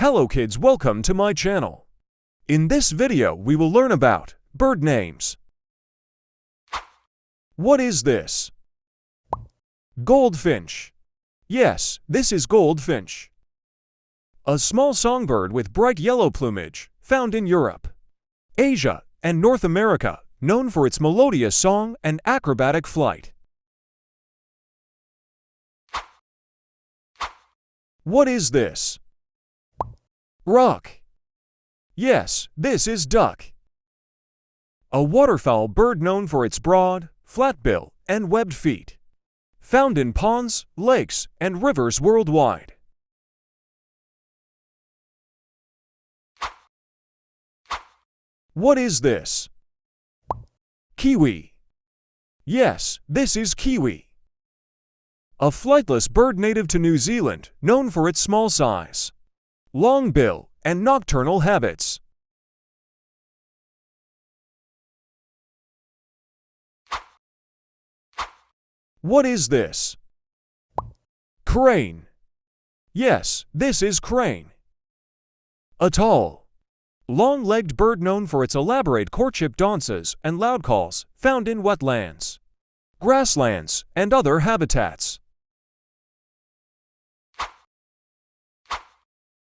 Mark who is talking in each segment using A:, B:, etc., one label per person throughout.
A: Hello kids, welcome to my channel. In this video we will learn about bird names. What is this? Goldfinch. Yes, this is goldfinch. A small songbird with bright yellow plumage, found in Europe, Asia, and North America, known for its melodious song and acrobatic flight. What is this? Rock. Yes, this is duck. A waterfowl bird known for its broad, flat bill and webbed feet, found in ponds, lakes, and rivers worldwide. What is this? Kiwi. Yes, this is kiwi. A flightless bird native to New Zealand, known for its small size, long bill, and nocturnal habits. What is this? Crane. Yes, this is crane. A tall, long-legged bird known for its elaborate courtship dances and loud calls, found in wetlands, grasslands, and other habitats.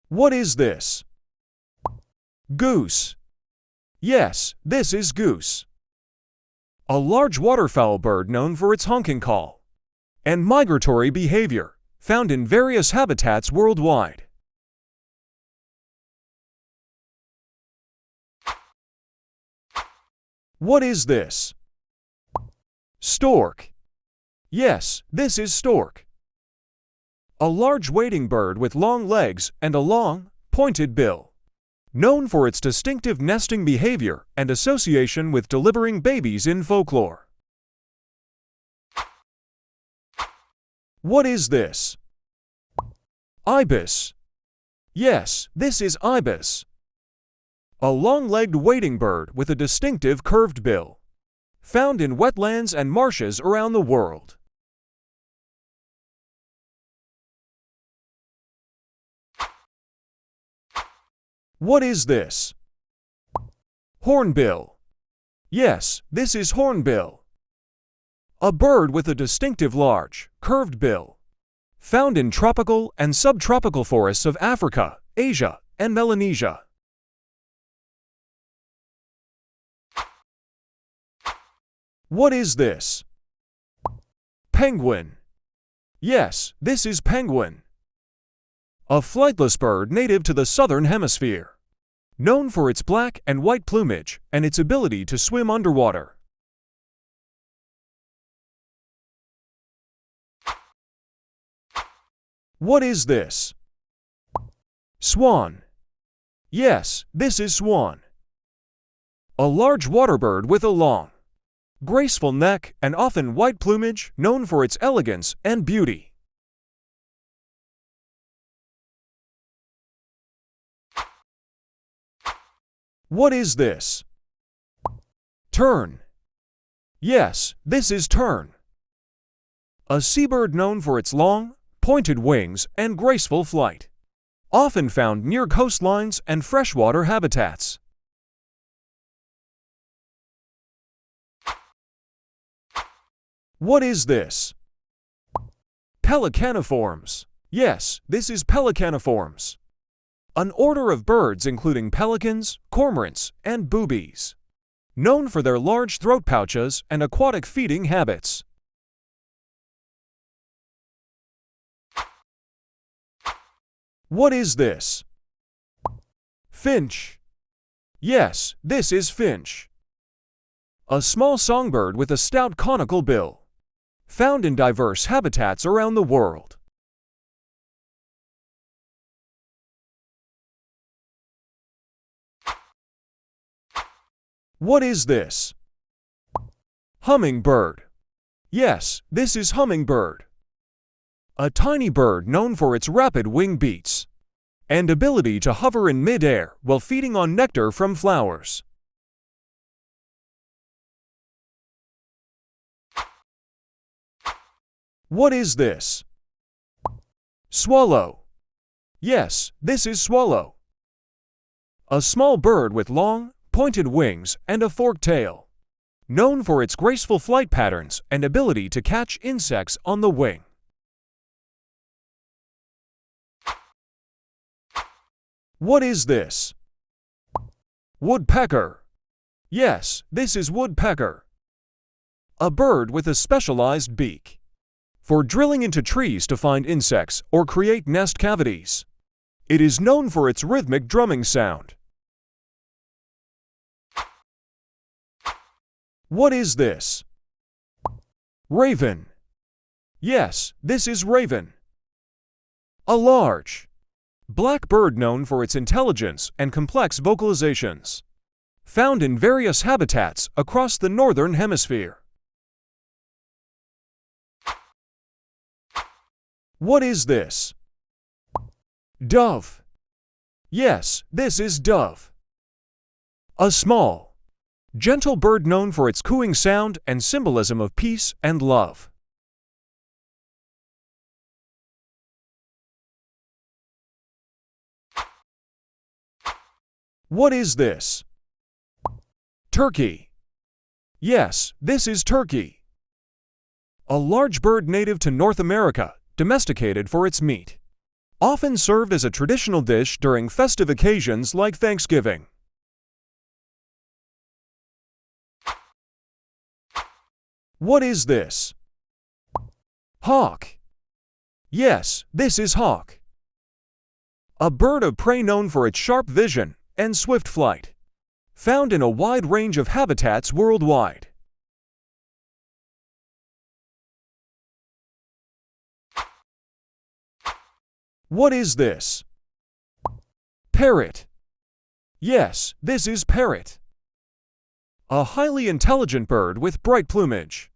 A: What is this? Goose. Yes, this is goose. A large waterfowl bird known for its honking call and migratory behavior, found in various habitats worldwide. What is this? Stork. Yes, this is stork. A large wading bird with long legs and a long, pointed bill, known for its distinctive nesting behavior and association with delivering babies in folklore. What is this? Ibis. Yes, this is ibis. A long-legged wading bird with a distinctive curved bill, found in wetlands and marshes around the world. What is this? Hornbill. Yes, this is hornbill. A bird with a distinctive large, curved bill, found in tropical and subtropical forests of Africa, Asia, and Melanesia. What is this? Penguin. Yes, this is penguin. A flightless bird native to the southern hemisphere, known for its black and white plumage and its ability to swim underwater. What is this? Swan. Yes, this is swan. A large water bird with a long, graceful neck and often white plumage, known for its elegance and beauty. What is this? Tern. Yes, this is tern. A seabird known for its long, pointed wings and graceful flight, often found near coastlines and freshwater habitats. What is this? Pelicaniforms. Yes, this is pelicaniforms. An order of birds including pelicans, cormorants, and boobies, known for their large throat pouches and aquatic feeding habits. What is this? Finch. Yes, this is finch. A small songbird with a stout conical bill, found in diverse habitats around the world. What is this? Hummingbird. Yes, this is hummingbird. A tiny bird known for its rapid wing beats and ability to hover in mid-air while feeding on nectar from flowers. What is this? Swallow. Yes, this is swallow. A small bird with long, pointed wings and a forked tail. Known for its graceful flight patterns and ability to catch insects on the wing. What is this? Woodpecker. Yes, this is woodpecker. A bird with a specialized beak. For drilling into trees to find insects or create nest cavities. It is known for its rhythmic drumming sound. What is this? Raven. Yes, this is raven. A large, black bird known for its intelligence and complex vocalizations. Found in various habitats across the northern hemisphere. What is this? Dove. Yes, this is dove. A small, gentle bird known for its cooing sound and symbolism of peace and love. What is this? Turkey. Yes, this is turkey. A large bird native to North America, domesticated for its meat. Often served as a traditional dish during festive occasions like Thanksgiving. What is this? Hawk. Yes, this is hawk. A bird of prey known for its sharp vision and swift flight. Found in a wide range of habitats worldwide. What is this? Parrot. Yes, this is parrot. A highly intelligent bird with bright plumage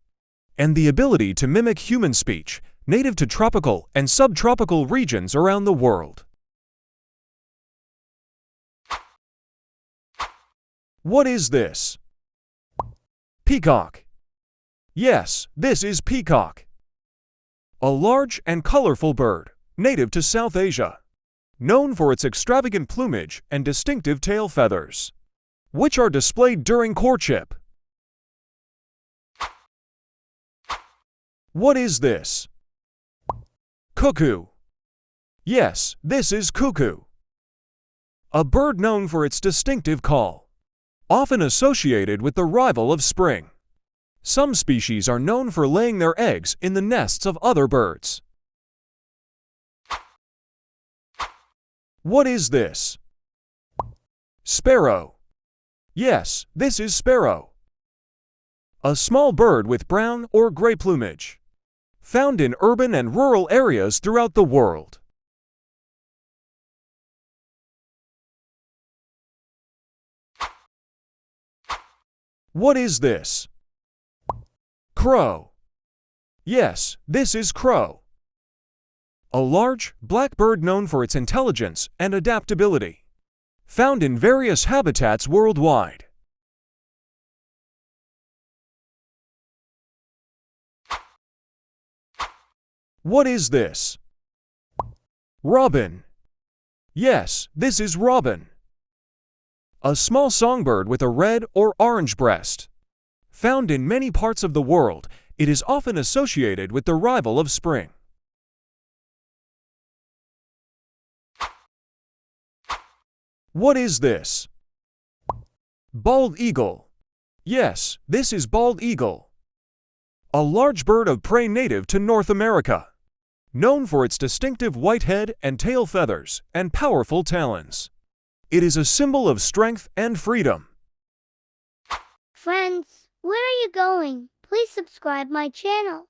A: and the ability to mimic human speech, native to tropical and subtropical regions around the world. What is this? Peacock. Yes, this is peacock. A large and colorful bird, native to South Asia, known for its extravagant plumage and distinctive tail feathers, which are displayed during courtship. What is this? Cuckoo. Yes, this is cuckoo. A bird known for its distinctive call, often associated with the arrival of spring. Some species are known for laying their eggs in the nests of other birds. What is this? Sparrow. Yes, this is sparrow. A small bird with brown or gray plumage. Found in urban and rural areas throughout the world. What is this? Crow. Yes, this is crow. A large, black bird known for its intelligence and adaptability. Found in various habitats worldwide. What is this? Robin. Yes, this is robin. A small songbird with a red or orange breast. Found in many parts of the world, it is often associated with the arrival of spring. What is this? Bald eagle. Yes, this is bald eagle. A large bird of prey native to North America. Known for its distinctive white head and tail feathers and powerful talons. It is a symbol of strength and freedom.
B: Friends, where are you going? Please subscribe my channel.